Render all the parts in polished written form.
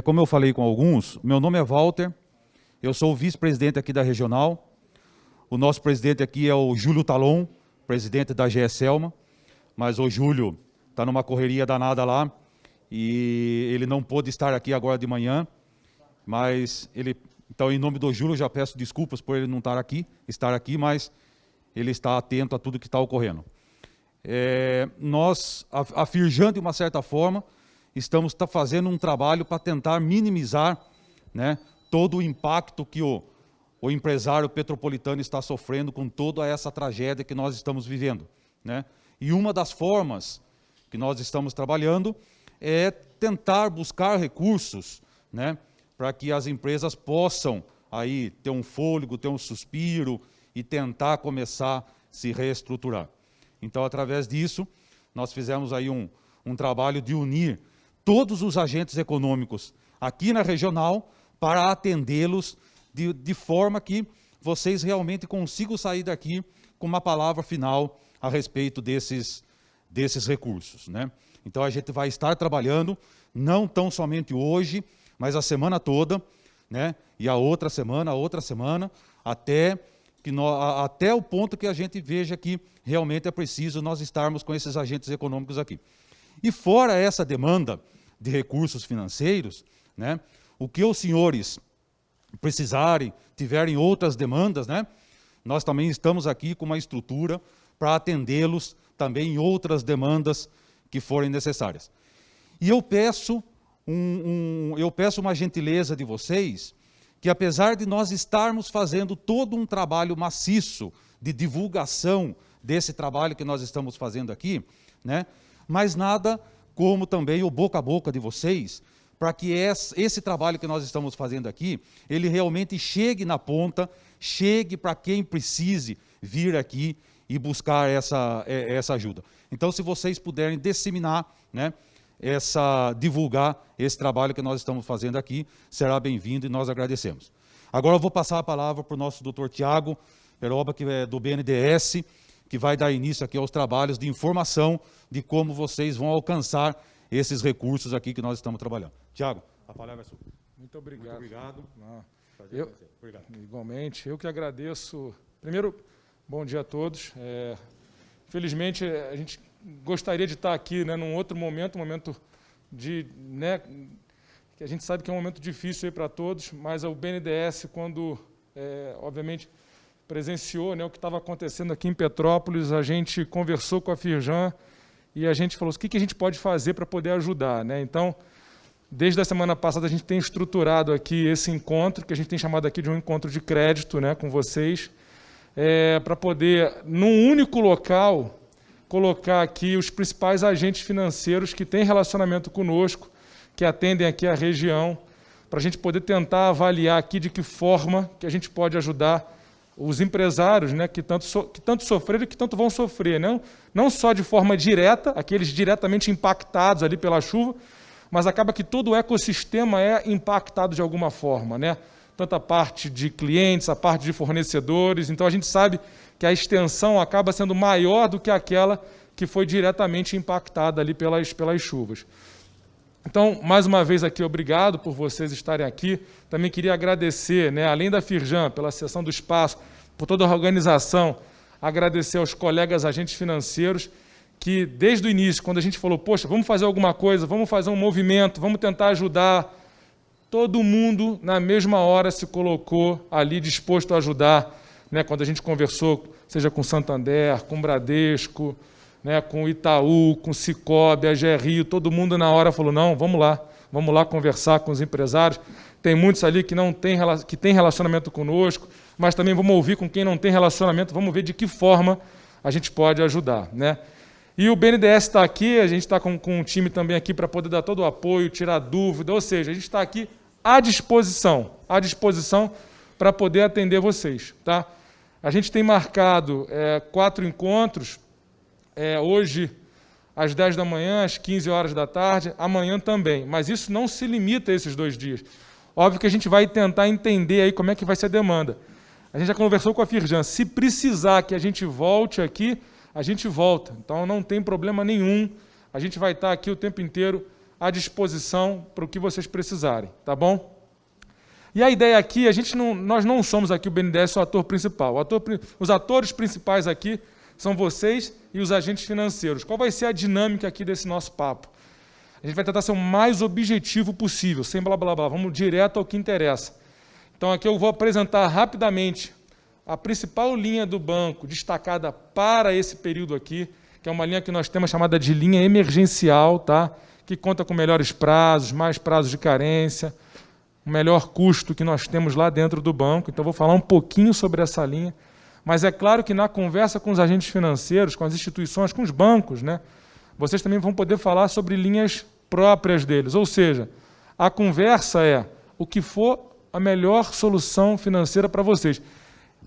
como eu falei com alguns, meu nome é Walter, eu sou o vice-presidente aqui da Regional, o nosso presidente aqui é o Júlio Talon, presidente da GE Selma, mas o Júlio está numa correria danada lá e ele não pôde estar aqui agora de manhã, mas então em nome do Júlio eu já peço desculpas por ele não estar aqui, mas ele está atento a tudo que está ocorrendo. A Firjan, de uma certa forma, estamos fazendo um trabalho para tentar minimizar, né, todo o impacto que o empresário petropolitano está sofrendo com toda essa tragédia que nós estamos vivendo, né? E uma das formas que nós estamos trabalhando é tentar buscar recursos, né, para que as empresas possam aí ter um fôlego, ter um suspiro e tentar começar a se reestruturar. Então, através disso, nós fizemos aí um trabalho de unir todos os agentes econômicos aqui na Regional para atendê-los de forma que vocês realmente consigam sair daqui com uma palavra final a respeito desses recursos, né? Então, a gente vai estar trabalhando, não tão somente hoje, mas a semana toda, né? E a outra semana, até o ponto que a gente veja que realmente é preciso nós estarmos com esses agentes econômicos aqui. E fora essa demanda de recursos financeiros, né, o que os senhores precisarem, tiverem outras demandas, né, nós também estamos aqui com uma estrutura para atendê-los também em outras demandas que forem necessárias. E eu peço uma gentileza de vocês, que apesar de nós estarmos fazendo todo um trabalho maciço de divulgação desse trabalho que nós estamos fazendo aqui, né, mas nada como também o boca a boca de vocês, para que esse trabalho que nós estamos fazendo aqui, ele realmente chegue na ponta, chegue para quem precise vir aqui e buscar essa ajuda. Então, se vocês puderem disseminar, né, divulgar esse trabalho que nós estamos fazendo aqui, será bem-vindo e nós agradecemos. Agora eu vou passar a palavra para o nosso doutor Tiago Peroba, que é do BNDES, que vai dar início aqui aos trabalhos de informação de como vocês vão alcançar esses recursos aqui que nós estamos trabalhando. Tiago, a palavra é sua. Muito obrigado. Muito obrigado. Obrigado. Igualmente, eu que agradeço. Primeiro, bom dia a todos. Felizmente, a gente gostaria de estar aqui, né, num outro momento, um momento de, né, que a gente sabe que é um momento difícil para todos, mas o BNDES, quando, obviamente, presenciou, né, o que estava acontecendo aqui em Petrópolis, a gente conversou com a Firjan e a gente falou, o que a gente pode fazer para poder ajudar, né? Então, desde a semana passada, a gente tem estruturado aqui esse encontro, que a gente tem chamado aqui de um encontro de crédito, né, com vocês, para poder, num único local, colocar aqui os principais agentes financeiros que têm relacionamento conosco, que atendem aqui a região, para a gente poder tentar avaliar aqui de que forma que a gente pode ajudar os empresários, né, que tanto sofreram e que tanto vão sofrer, né? Não só de forma direta, aqueles diretamente impactados ali pela chuva, mas acaba que todo o ecossistema é impactado de alguma forma, né? Tanto a parte de clientes, a parte de fornecedores. Então, a gente sabe que a extensão acaba sendo maior do que aquela que foi diretamente impactada ali pelas chuvas. Então, mais uma vez aqui, obrigado por vocês estarem aqui. Também queria agradecer, né, além da Firjan, pela cessão do espaço, por toda a organização, agradecer aos colegas agentes financeiros que, desde o início, quando a gente falou, poxa, vamos fazer alguma coisa, vamos fazer um movimento, vamos tentar ajudar, todo mundo, na mesma hora, se colocou ali disposto a ajudar, né, quando a gente conversou, seja com Santander, com Bradesco, né, com o Itaú, com o Sicoob, a GRI, todo mundo na hora falou, não, vamos lá conversar com os empresários. Tem muitos ali que têm relacionamento conosco, mas também vamos ouvir com quem não tem relacionamento, vamos ver de que forma a gente pode ajudar, né? E o BNDES está aqui, a gente está com um time também aqui para poder dar todo o apoio, tirar dúvida, ou seja, a gente está aqui à disposição para poder atender vocês, tá? A gente tem marcado 4 encontros, hoje às 10 da manhã, às 15 horas da tarde, amanhã também, mas isso não se limita a esses 2 dias. Óbvio que a gente vai tentar entender aí como é que vai ser a demanda. A gente já conversou com a Firjan, se precisar que a gente volte aqui, a gente volta, então não tem problema nenhum, a gente vai estar aqui o tempo inteiro à disposição para o que vocês precisarem, tá bom? E a ideia aqui, nós não somos aqui o BNDES o ator principal. Os atores principais aqui são vocês e os agentes financeiros. Qual vai ser a dinâmica aqui desse nosso papo? A gente vai tentar ser o mais objetivo possível, sem blá blá blá, vamos direto ao que interessa. Então aqui eu vou apresentar rapidamente a principal linha do banco destacada para esse período aqui, que é uma linha que nós temos chamada de linha emergencial, tá? Que conta com melhores prazos, mais prazos de carência, o melhor custo que nós temos lá dentro do banco. Então, vou falar um pouquinho sobre essa linha. Mas é claro que na conversa com os agentes financeiros, com as instituições, com os bancos, né, vocês também vão poder falar sobre linhas próprias deles. Ou seja, a conversa é o que for a melhor solução financeira para vocês.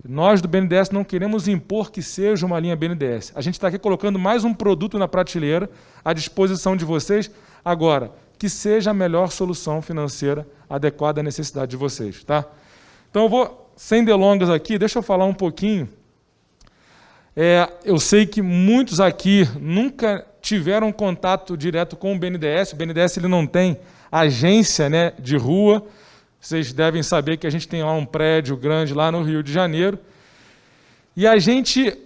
Nós do BNDES não queremos impor que seja uma linha BNDES. A gente está aqui colocando mais um produto na prateleira à disposição de vocês. Agora, que seja a melhor solução financeira adequada à necessidade de vocês. Tá? Então, eu vou, sem delongas aqui, deixa eu falar um pouquinho. Eu sei que muitos aqui nunca tiveram contato direto com o BNDES. O BNDES ele não tem agência, né, de rua. Vocês devem saber que a gente tem lá um prédio grande lá no Rio de Janeiro. E a gente,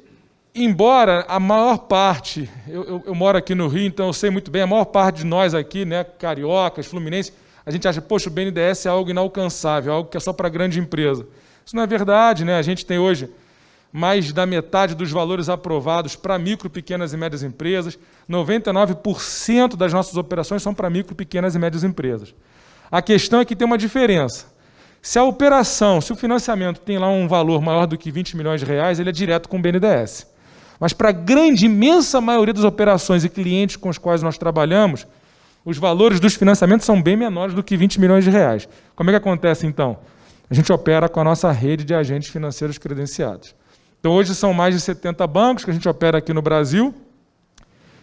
embora a maior parte, eu moro aqui no Rio, então eu sei muito bem, a maior parte de nós aqui, né, cariocas, fluminenses, a gente acha, poxa, o BNDES é algo inalcançável, algo que é só para grande empresa. Isso não é verdade, né? A gente tem hoje mais da metade dos valores aprovados para micro, pequenas e médias empresas. 99% das nossas operações são para micro, pequenas e médias empresas. A questão é que tem uma diferença. Se a operação, se o financiamento tem lá um valor maior do que 20 milhões de reais, ele é direto com o BNDES. Mas para a grande, imensa maioria das operações e clientes com os quais nós trabalhamos, os valores dos financiamentos são bem menores do que 20 milhões de reais. Como é que acontece, então? A gente opera com a nossa rede de agentes financeiros credenciados. Então, hoje são mais de 70 bancos que a gente opera aqui no Brasil.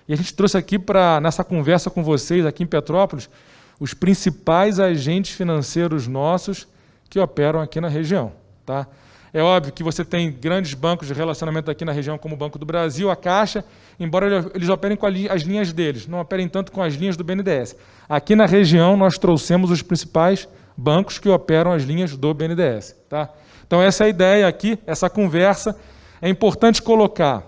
E a gente trouxe aqui, nessa conversa com vocês, aqui em Petrópolis, os principais agentes financeiros nossos que operam aqui na região. Tá? É óbvio que você tem grandes bancos de relacionamento aqui na região, como o Banco do Brasil, a Caixa, embora eles operem com as linhas deles, não operem tanto com as linhas do BNDES. Aqui na região, nós trouxemos os principais bancos que operam as linhas do BNDES. Tá? Então, essa é a ideia aqui, essa conversa. É importante colocar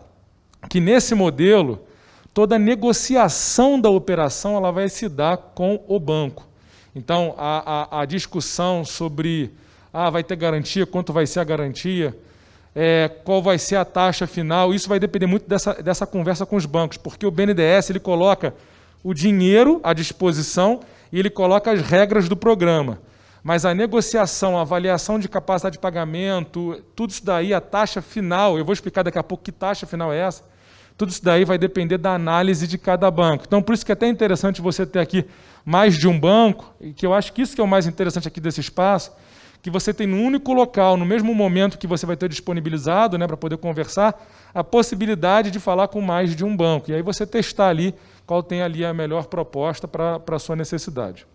que, nesse modelo, toda a negociação da operação ela vai se dar com o banco. Então, a discussão sobre vai ter garantia, quanto vai ser a garantia, qual vai ser a taxa final, isso vai depender muito dessa conversa com os bancos, porque o BNDES ele coloca o dinheiro à disposição e ele coloca as regras do programa. Mas a negociação, a avaliação de capacidade de pagamento, tudo isso daí, a taxa final, eu vou explicar daqui a pouco que taxa final é essa, tudo isso daí vai depender da análise de cada banco. Então, por isso que é até interessante você ter aqui mais de um banco, e que eu acho que isso que é o mais interessante aqui desse espaço, que você tem num único local, no mesmo momento que você vai ter disponibilizado, né, para poder conversar, a possibilidade de falar com mais de um banco. E aí você testar ali qual tem ali a melhor proposta para a sua necessidade.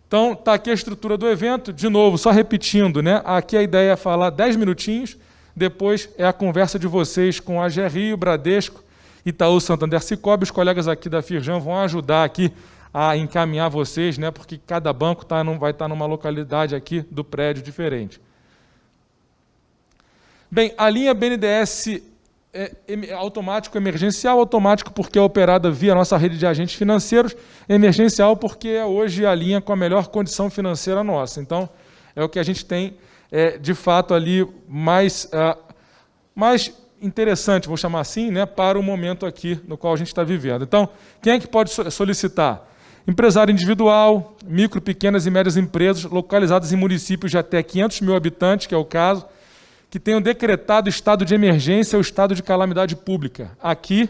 Então, está aqui a estrutura do evento. De novo, só repetindo, né? Aqui a ideia é falar 10 minutinhos, depois é a conversa de vocês com a GRI, o Bradesco, Itaú, Santander, Cicobi. Os colegas aqui da Firjan vão ajudar aqui a encaminhar vocês, né? Porque cada banco vai estar numa localidade aqui do prédio diferente. Bem, a linha BNDES automático emergencial, automático porque é operada via nossa rede de agentes financeiros, emergencial porque é hoje a linha com a melhor condição financeira nossa. Então, é o que a gente tem, de fato, ali mais interessante, vou chamar assim, né, para o momento aqui no qual a gente está vivendo. Então, quem é que pode solicitar? Empresário individual, micro, pequenas e médias empresas localizadas em municípios de até 500 mil habitantes, que é o caso, que tenham decretado estado de emergência ou estado de calamidade pública. Aqui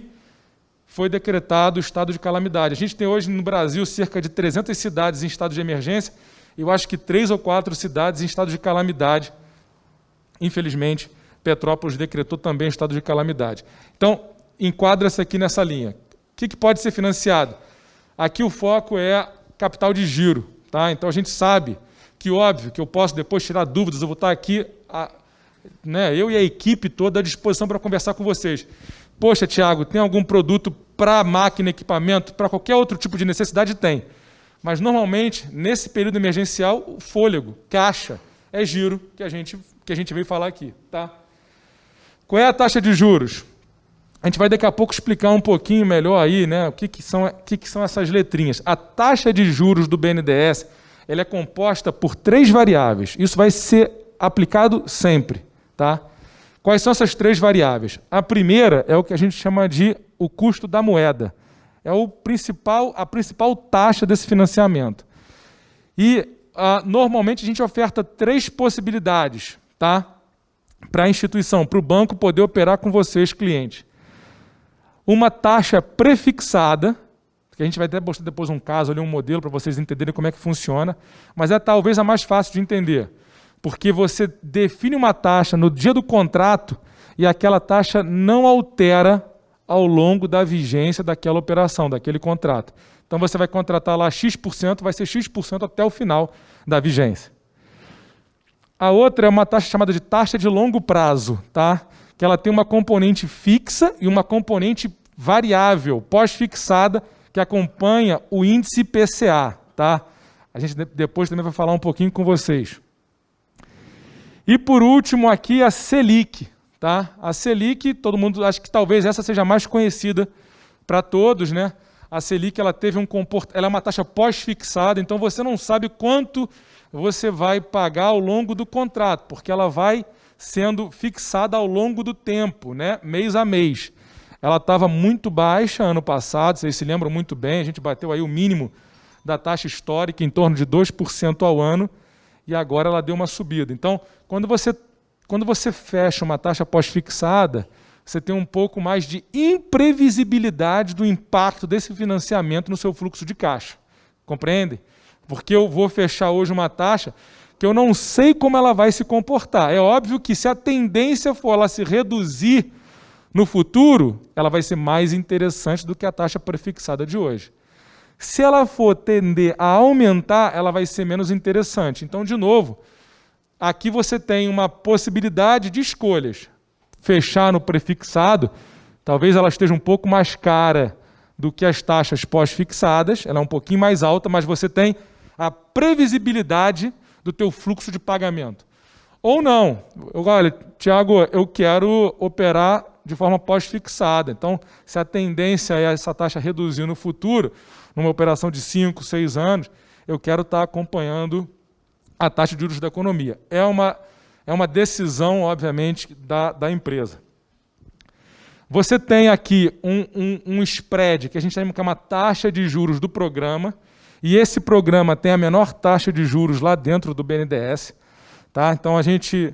foi decretado o estado de calamidade. A gente tem hoje no Brasil cerca de 300 cidades em estado de emergência, e eu acho que 3 ou 4 cidades em estado de calamidade. Infelizmente, Petrópolis decretou também estado de calamidade. Então, enquadra-se aqui nessa linha. O que pode ser financiado? Aqui o foco é capital de giro. Tá? Então, a gente sabe que, óbvio, que eu posso depois tirar dúvidas, eu vou estar aqui... eu e a equipe toda à disposição para conversar com vocês. Poxa, Tiago, tem algum produto para máquina, equipamento, para qualquer outro tipo de necessidade, tem. Mas, normalmente, nesse período emergencial, o fôlego, caixa, é giro que a gente veio falar aqui. Tá? Qual é a taxa de juros? A gente vai daqui a pouco explicar um pouquinho melhor aí, né, o que são essas letrinhas. A taxa de juros do BNDES ela é composta por 3 variáveis. Isso vai ser aplicado sempre. Tá? Quais são essas 3 variáveis? A primeira é o que a gente chama de o custo da moeda. É a principal taxa desse financiamento. E, normalmente, a gente oferta 3 possibilidades, tá? Para a instituição, para o banco poder operar com vocês, clientes. Uma taxa prefixada, que a gente vai até mostrar depois um caso, ali, um modelo, para vocês entenderem como é que funciona, mas é talvez a mais fácil de entender, porque você define uma taxa no dia do contrato e aquela taxa não altera ao longo da vigência daquela operação, daquele contrato. Então, você vai contratar lá X%, vai ser X% até o final da vigência. A outra é uma taxa chamada de taxa de longo prazo, tá? Que ela tem uma componente fixa e uma componente variável, pós-fixada, que acompanha o índice IPCA. Tá? A gente depois também vai falar um pouquinho com vocês. E, por último, aqui a Selic. Tá? A Selic, todo mundo acha que talvez essa seja a mais conhecida para todos, né? A Selic ela é uma taxa pós-fixada, então você não sabe quanto você vai pagar ao longo do contrato, porque ela vai sendo fixada ao longo do tempo, né? Mês a mês. Ela estava muito baixa ano passado, vocês se lembram muito bem, a gente bateu aí o mínimo da taxa histórica, em torno de 2% ao ano, e agora ela deu uma subida. Então, quando você fecha uma taxa pós-fixada, você tem um pouco mais de imprevisibilidade do impacto desse financiamento no seu fluxo de caixa. Compreendem? Porque eu vou fechar hoje uma taxa que eu não sei como ela vai se comportar. É óbvio que se a tendência for ela se reduzir no futuro, ela vai ser mais interessante do que a taxa prefixada de hoje. Se ela for tender a aumentar, ela vai ser menos interessante. Então, de novo, aqui você tem uma possibilidade de escolhas. Fechar no prefixado, talvez ela esteja um pouco mais cara do que as taxas pós-fixadas, ela é um pouquinho mais alta, mas você tem a previsibilidade do teu fluxo de pagamento. Ou não, olha, Tiago, eu quero operar de forma pós-fixada. Então, se a tendência é essa taxa reduzir no futuro, numa operação de 5, 6 anos, eu quero estar acompanhando a taxa de juros da economia. É uma decisão, obviamente, da empresa. Você tem aqui um spread, que a gente chama que é uma taxa de juros do programa, e esse programa tem a menor taxa de juros lá dentro do BNDES. Tá? Então, a gente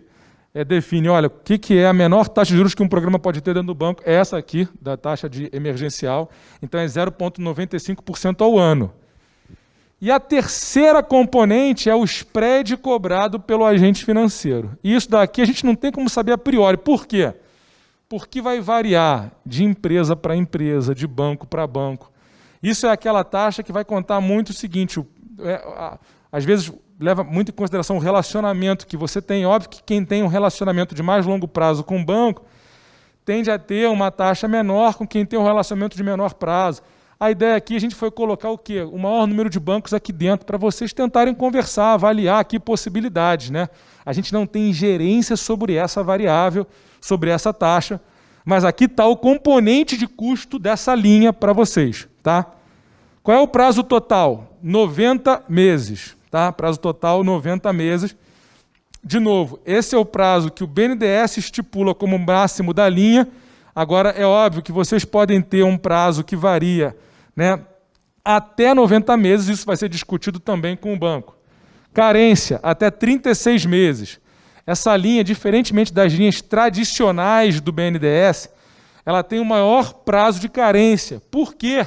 define, olha, o que é a menor taxa de juros que um programa pode ter dentro do banco? É essa aqui, da taxa de emergencial. Então, é 0,95% ao ano. E a terceira componente é o spread cobrado pelo agente financeiro. E isso daqui a gente não tem como saber a priori. Por quê? Porque vai variar de empresa para empresa, de banco para banco. Isso é aquela taxa que vai contar muito o seguinte, às vezes leva muito em consideração o relacionamento que você tem. Óbvio que quem tem um relacionamento de mais longo prazo com o banco tende a ter uma taxa menor com quem tem um relacionamento de menor prazo. A ideia aqui, a gente foi colocar o quê? O maior número de bancos aqui dentro, para vocês tentarem conversar, avaliar aqui possibilidades. Né? A gente não tem ingerência sobre essa variável, sobre essa taxa, mas aqui está o componente de custo dessa linha para vocês. Tá? Qual é o prazo total? 90 meses. Tá? Prazo total, 90 meses. De novo, esse é o prazo que o BNDES estipula como máximo da linha. Agora, é óbvio que vocês podem ter um prazo que varia, né, até 90 meses, isso vai ser discutido também com o banco. Carência, até 36 meses. Essa linha, diferentemente das linhas tradicionais do BNDES, ela tem o maior prazo de carência. Por quê?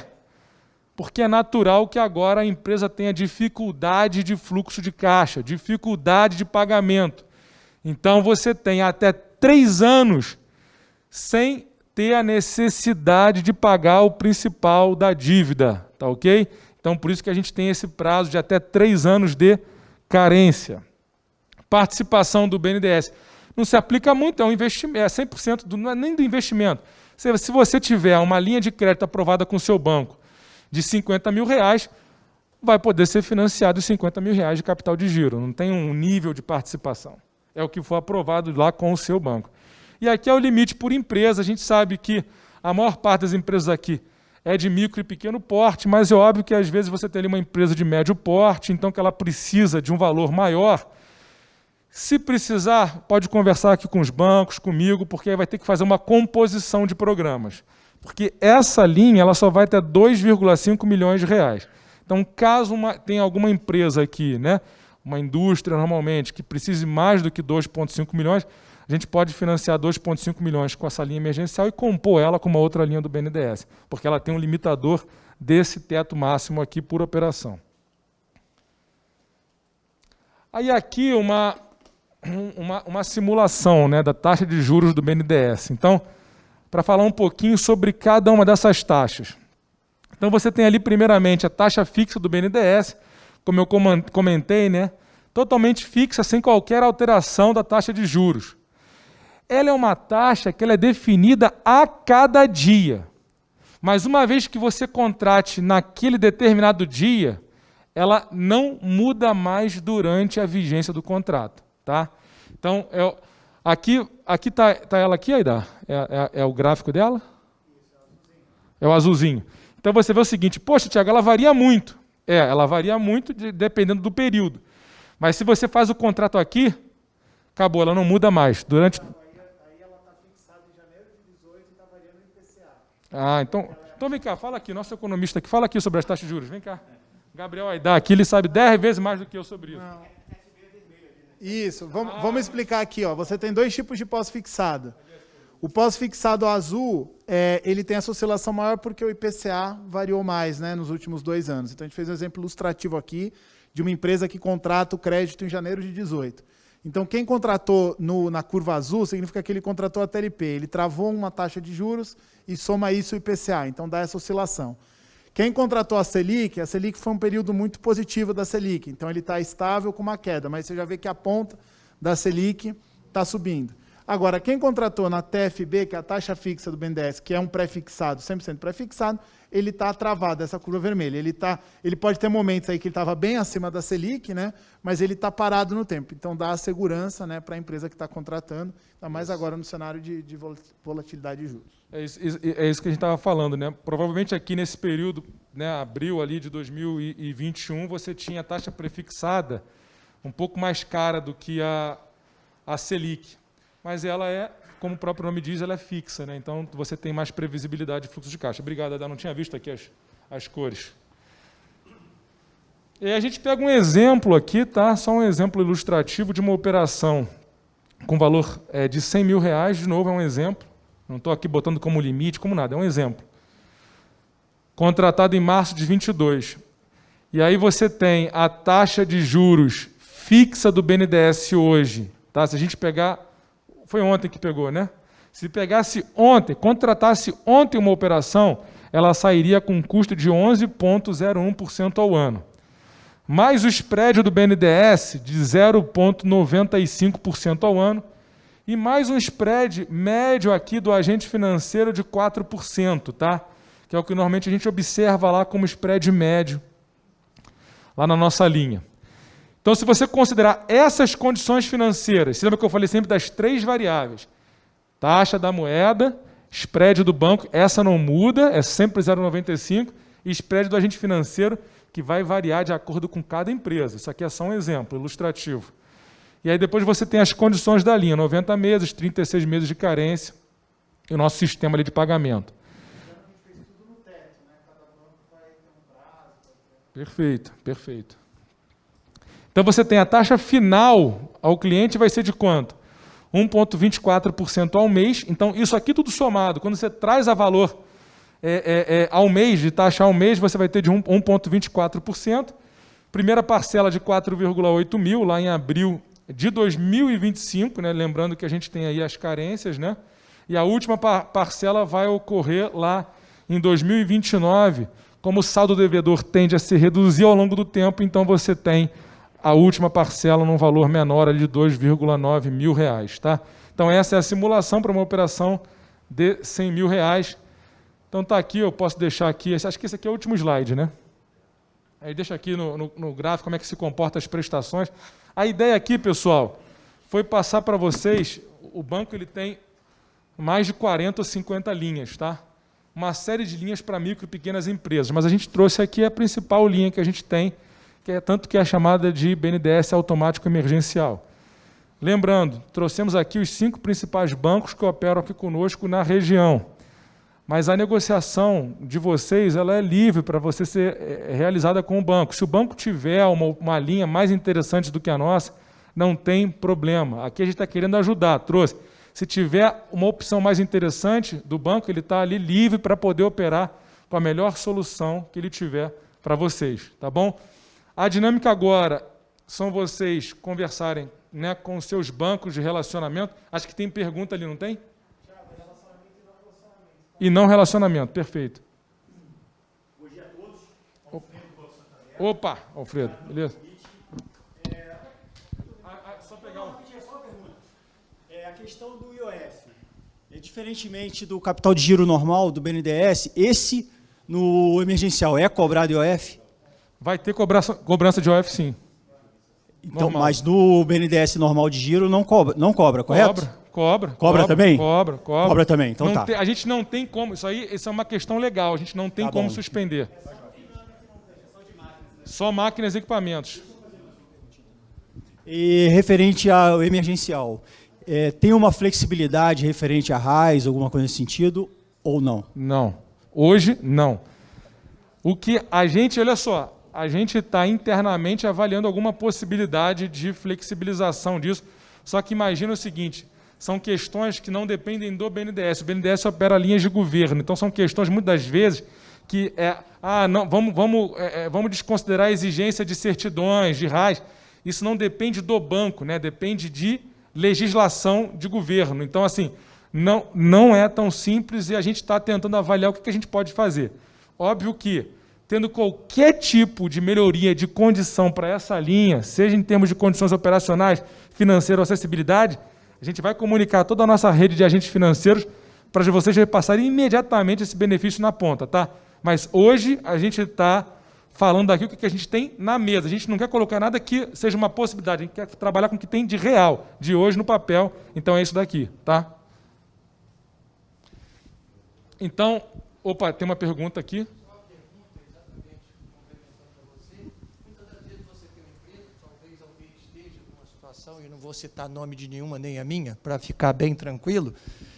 Porque é natural que agora a empresa tenha dificuldade de fluxo de caixa, dificuldade de pagamento. Então, você tem até 3 anos sem ter a necessidade de pagar o principal da dívida, tá ok? Então, por isso que a gente tem esse prazo de até 3 anos de carência. Participação do BNDES. não se aplica muito, é um investimento, é 100%, não é nem do investimento. Se você tiver uma linha de crédito aprovada com o seu banco de R$50 mil, vai poder ser financiado os R$50 mil de capital de giro, não tem um nível de participação. É o que for aprovado lá com o seu banco. E aqui é o limite por empresa, a gente sabe que a maior parte das empresas aqui é de micro e pequeno porte, mas é óbvio que às vezes você tem ali uma empresa de médio porte, então que ela precisa de um valor maior. Se precisar, pode conversar aqui com os bancos, comigo, porque aí vai ter que fazer uma composição de programas. Porque essa linha ela só vai ter R$2,5 milhões. Então, caso tenha alguma empresa aqui, né, uma indústria normalmente, que precise mais do que 2,5 milhões, a gente pode financiar 2,5 milhões com essa linha emergencial e compor ela com uma outra linha do BNDES, porque ela tem um limitador desse teto máximo aqui por operação. Aí aqui uma simulação, né, da taxa de juros do BNDES. Então, para falar um pouquinho sobre cada uma dessas taxas. Então, você tem ali, primeiramente, a taxa fixa do BNDES, como eu comentei, né, totalmente fixa, sem qualquer alteração da taxa de juros. Ela é uma taxa que ela é definida a cada dia. Mas uma vez que você contrate naquele determinado dia, ela não muda mais durante a vigência do contrato. Tá? Então, aqui está ela aqui, Aida? É o gráfico dela? É o azulzinho. Então, você vê o seguinte, poxa, Tiago, ela varia muito. Ela varia muito dependendo do período. Mas se você faz o contrato aqui, acabou, ela não muda mais. Durante... Aí ela está fixada em janeiro de 18 e está variando no IPCA. Então vem cá, fala aqui, nosso economista aqui, fala aqui sobre as taxas de juros, vem cá. Gabriel Aida, aqui ele sabe 10 vezes mais do que eu sobre isso. Não. Isso, vamos explicar aqui. Ó. Você tem dois tipos de pós-fixado. O pós-fixado azul, ele tem essa oscilação maior porque o IPCA variou mais, né, nos últimos 2 anos. Então, a gente fez um exemplo ilustrativo aqui de uma empresa que contrata o crédito em janeiro de 18. Então, quem contratou na curva azul significa que ele contratou a TLP. Ele travou uma taxa de juros e soma isso o IPCA. Então, dá essa oscilação. Quem contratou a Selic foi um período muito positivo da Selic. Então, ele está estável com uma queda, mas você já vê que a ponta da Selic está subindo. Agora, quem contratou na TFB, que é a taxa fixa do BNDES, que é um pré-fixado, 100% pré-fixado, ele está travado, essa curva vermelha. Ele pode ter momentos aí que ele estava bem acima da Selic, né, mas ele está parado no tempo. Então, dá a segurança, né, para a empresa que está contratando, ainda mais agora no cenário de volatilidade de juros. É isso que a gente estava falando, né? Provavelmente aqui nesse período, né, abril ali de 2021, você tinha a taxa prefixada um pouco mais cara do que a Selic. Mas ela como o próprio nome diz, ela é fixa, né? Então você tem mais previsibilidade de fluxo de caixa. Obrigado, Adá, não tinha visto aqui as cores. E a gente pega um exemplo aqui, tá? Só um exemplo ilustrativo de uma operação com valor de R$100 mil, de novo é um exemplo. Não estou aqui botando como limite, como nada, é um exemplo. Contratado em março de 22. E aí você tem a taxa de juros fixa do BNDES hoje. Tá? Se a gente pegar... Foi ontem que pegou, né? Se pegasse ontem, contratasse ontem uma operação, ela sairia com um custo de 11,01% ao ano. Mais o spread do BNDES de 0,95% ao ano, e mais um spread médio aqui do agente financeiro de 4%, tá? Que é o que normalmente a gente observa lá como spread médio, lá na nossa linha. Então, se você considerar essas condições financeiras, você lembra que eu falei sempre das 3 variáveis? Taxa da moeda, spread do banco, essa não muda, é sempre 0,95, e spread do agente financeiro, que vai variar de acordo com cada empresa. Isso aqui é só um exemplo ilustrativo. E aí depois você tem as condições da linha, 90 meses, 36 meses de carência, e o nosso sistema ali de pagamento. Perfeito, perfeito. Então você tem a taxa final ao cliente vai ser de quanto? 1,24% ao mês. Então isso aqui tudo somado, quando você traz a valor ao mês, de taxa ao mês, você vai ter de 1,24%. Primeira parcela de 4,8 mil, lá em abril de 2025, né? Lembrando que a gente tem aí as carências, né? E a última parcela vai ocorrer lá em 2029, como o saldo devedor tende a se reduzir ao longo do tempo, então você tem a última parcela num valor menor ali de R$ 2,9 mil. Tá? Então, essa é a simulação para uma operação de R$ 100 mil. Então, está aqui, eu posso deixar aqui, acho que esse aqui é o último slide, né? Aí deixa aqui no gráfico como é que se comporta as prestações. A ideia aqui, pessoal, foi passar para vocês, o banco ele tem mais de 40 ou 50 linhas, tá? Uma série de linhas para micro e pequenas empresas, mas a gente trouxe aqui a principal linha que a gente tem, que é a chamada de BNDES automático emergencial. Lembrando, trouxemos aqui os 5 principais bancos que operam aqui conosco na região. Mas a negociação de vocês ela é livre para você ser realizada com o banco. Se o banco tiver uma linha mais interessante do que a nossa, não tem problema. Aqui a gente está querendo ajudar, trouxe. Se tiver uma opção mais interessante do banco, ele está ali livre para poder operar com a melhor solução que ele tiver para vocês. Tá bom? A dinâmica agora são vocês conversarem, né, com os seus bancos de relacionamento. Acho que tem pergunta ali, não tem? E não relacionamento, perfeito. Bom dia a todos. Opa, Alfredo, beleza? Só pegar uma pergunta. A questão do IOF. Diferentemente do capital de giro normal, do BNDES, esse, no emergencial, é cobrado IOF? Vai ter cobrança de IOF, sim. Então, mas no BNDES normal de giro não cobra, correto? Cobra também? Cobra também, então tá. A gente não tem como, isso é uma questão legal, a gente não tem como suspender. Só máquinas e equipamentos. E referente ao emergencial, tem uma flexibilidade referente a RAIS, alguma coisa nesse sentido, ou não? Não. Hoje, não. O que a gente, olha só, a gente está internamente avaliando alguma possibilidade de flexibilização disso, só que imagina o seguinte, são questões que não dependem do BNDES. O BNDES opera linhas de governo, então são questões, muitas das vezes, que vamos desconsiderar a exigência de certidões, de RAIS. Isso não depende do banco, né? Depende de legislação de governo. Então, assim, não é tão simples e a gente está tentando avaliar o que a gente pode fazer. Óbvio que, tendo qualquer tipo de melhoria de condição para essa linha, seja em termos de condições operacionais, financeiras ou acessibilidade, a gente vai comunicar toda a nossa rede de agentes financeiros para vocês repassarem imediatamente esse benefício na ponta, tá? Mas hoje a gente está falando aqui o que a gente tem na mesa. A gente não quer colocar nada que seja uma possibilidade, a gente quer trabalhar com o que tem de real, de hoje no papel. Então é isso daqui, tá? Então, opa, tem uma pergunta aqui. E não vou citar nome de nenhuma, nem a minha, para ficar bem tranquilo,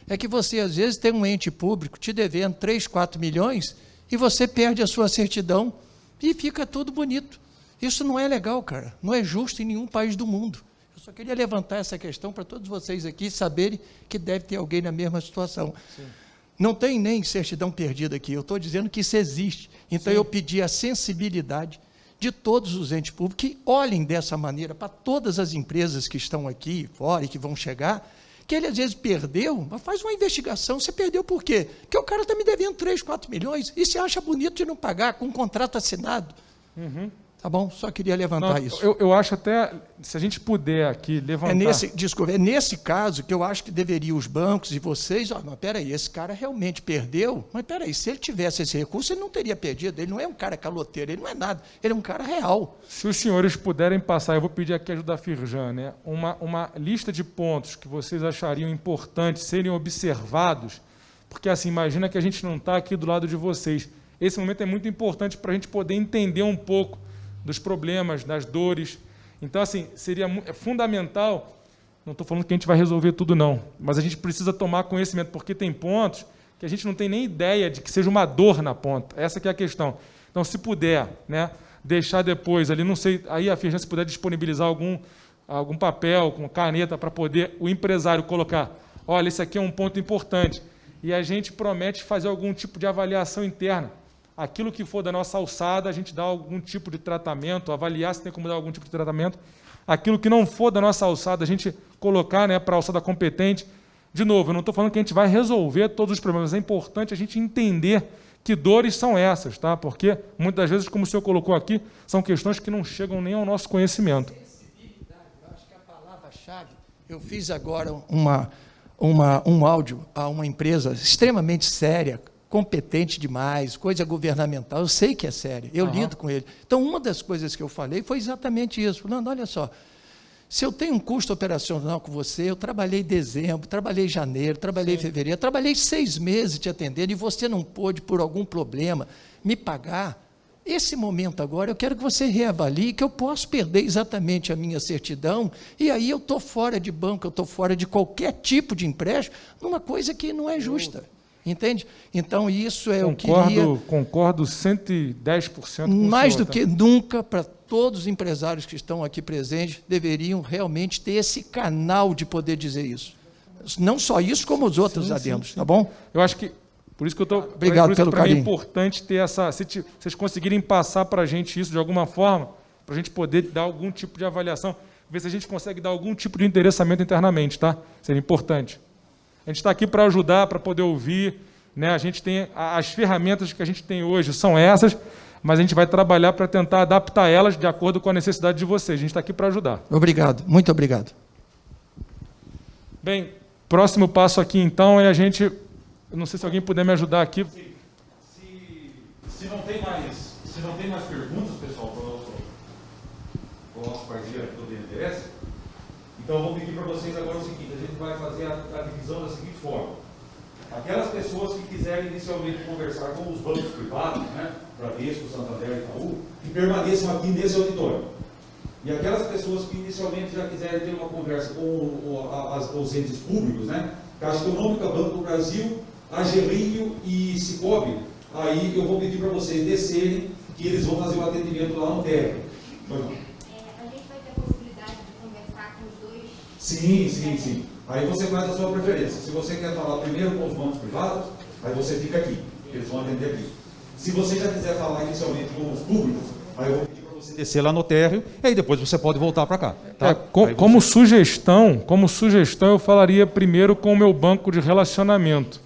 é que você, às vezes, tem um ente público te devendo 3, 4 milhões e você perde a sua certidão e fica tudo bonito. Isso não é legal, cara. Não é justo em nenhum país do mundo. Eu só queria levantar essa questão para todos vocês aqui saberem que deve ter alguém na mesma situação. Sim. Não tem nem certidão perdida aqui. Eu estou dizendo que isso existe. Então, eu pedi a sensibilidade de todos os entes públicos que olhem dessa maneira para todas as empresas que estão aqui fora e que vão chegar, que ele às vezes perdeu, mas faz uma investigação. Você perdeu por quê? Porque o cara está me devendo 3, 4 milhões e você acha bonito de não pagar com um contrato assinado. Uhum. Tá bom? Só queria levantar isso. Eu acho até, se a gente puder aqui levantar... É nesse caso que eu acho que deveria os bancos e vocês... Não, peraí, esse cara realmente perdeu, mas peraí, se ele tivesse esse recurso, ele não teria perdido. Ele não é um cara caloteiro, ele não é nada. Ele é um cara real. Se os senhores puderem passar, eu vou pedir aqui a ajuda da Firjan, né? Uma lista de pontos que vocês achariam importantes serem observados, porque assim, imagina que a gente não está aqui do lado de vocês. Esse momento é muito importante para a gente poder entender um pouco dos problemas, das dores. Então, assim, seria fundamental, não estou falando que a gente vai resolver tudo, não, mas a gente precisa tomar conhecimento, porque tem pontos que a gente não tem nem ideia de que seja uma dor na ponta. Essa que é a questão. Então, se puder, né, deixar depois ali, não sei, aí a Firjan, se puder disponibilizar algum papel com caneta para poder o empresário colocar, olha, esse aqui é um ponto importante, e a gente promete fazer algum tipo de avaliação interna. Aquilo que for da nossa alçada, a gente dá algum tipo de tratamento, avaliar se tem como dar algum tipo de tratamento. Aquilo que não for da nossa alçada, a gente colocar, né, para a alçada competente. De novo, eu não estou falando que a gente vai resolver todos os problemas, é importante a gente entender que dores são essas, tá? Porque muitas vezes, como o senhor colocou aqui, são questões que não chegam nem ao nosso conhecimento. Eu acho que a palavra-chave, eu fiz agora um áudio a uma empresa extremamente séria, competente demais, coisa governamental, eu sei que é séria, eu lido com ele. Então, uma das coisas que eu falei foi exatamente isso. Falando, olha só, se eu tenho um custo operacional com você, eu trabalhei em dezembro, trabalhei em janeiro, trabalhei em fevereiro, trabalhei 6 meses te atendendo e você não pôde, por algum problema, me pagar, esse momento agora eu quero que você reavalie que eu posso perder exatamente a minha certidão e aí eu estou fora de banco, eu estou fora de qualquer tipo de empréstimo, numa coisa que não é justa. Entende? Então, isso é o que eu queria... Concordo 110% com mais o senhor, do que nunca, para todos os empresários que estão aqui presentes, deveriam realmente ter esse canal de poder dizer isso. Não só isso, como os outros adendos, tá bom? Eu acho que, por isso que eu estou... Obrigado pelo carinho. É importante ter essa... Se vocês conseguirem passar para a gente isso de alguma forma, para a gente poder dar algum tipo de avaliação, ver se a gente consegue dar algum tipo de endereçamento internamente, tá? Seria importante. A gente está aqui para ajudar, para poder ouvir, né? A gente tem as ferramentas que a gente tem hoje são essas, mas a gente vai trabalhar para tentar adaptar elas de acordo com a necessidade de vocês. A gente está aqui para ajudar. Obrigado, muito obrigado. Bem, próximo passo aqui então é a gente, eu não sei se alguém puder me ajudar aqui. Se não tem mais perguntas, pessoal, para o nosso parceiro aqui do BNDES, então, eu vou pedir para vocês agora o seguinte, a gente vai fazer a divisão da seguinte forma. Aquelas pessoas que quiserem inicialmente conversar com os bancos privados, né, Bradesco, Santander e Itaú, que permaneçam aqui nesse auditório. E aquelas pessoas que inicialmente já quiserem ter uma conversa com os entes públicos, né, Caixa Econômica, Banco do Brasil, Agelinho e Sicobi, aí eu vou pedir para vocês descerem, que eles vão fazer o atendimento lá no térreo. Sim. Aí você faz a sua preferência. Se você quer falar primeiro com os bancos privados, aí você fica aqui. Eles vão atender aqui. Se você já quiser falar inicialmente com os públicos, aí eu vou pedir para você descer lá no térreo, e aí depois você pode voltar para cá. Tá? Como sugestão, eu falaria primeiro com o meu banco de relacionamento.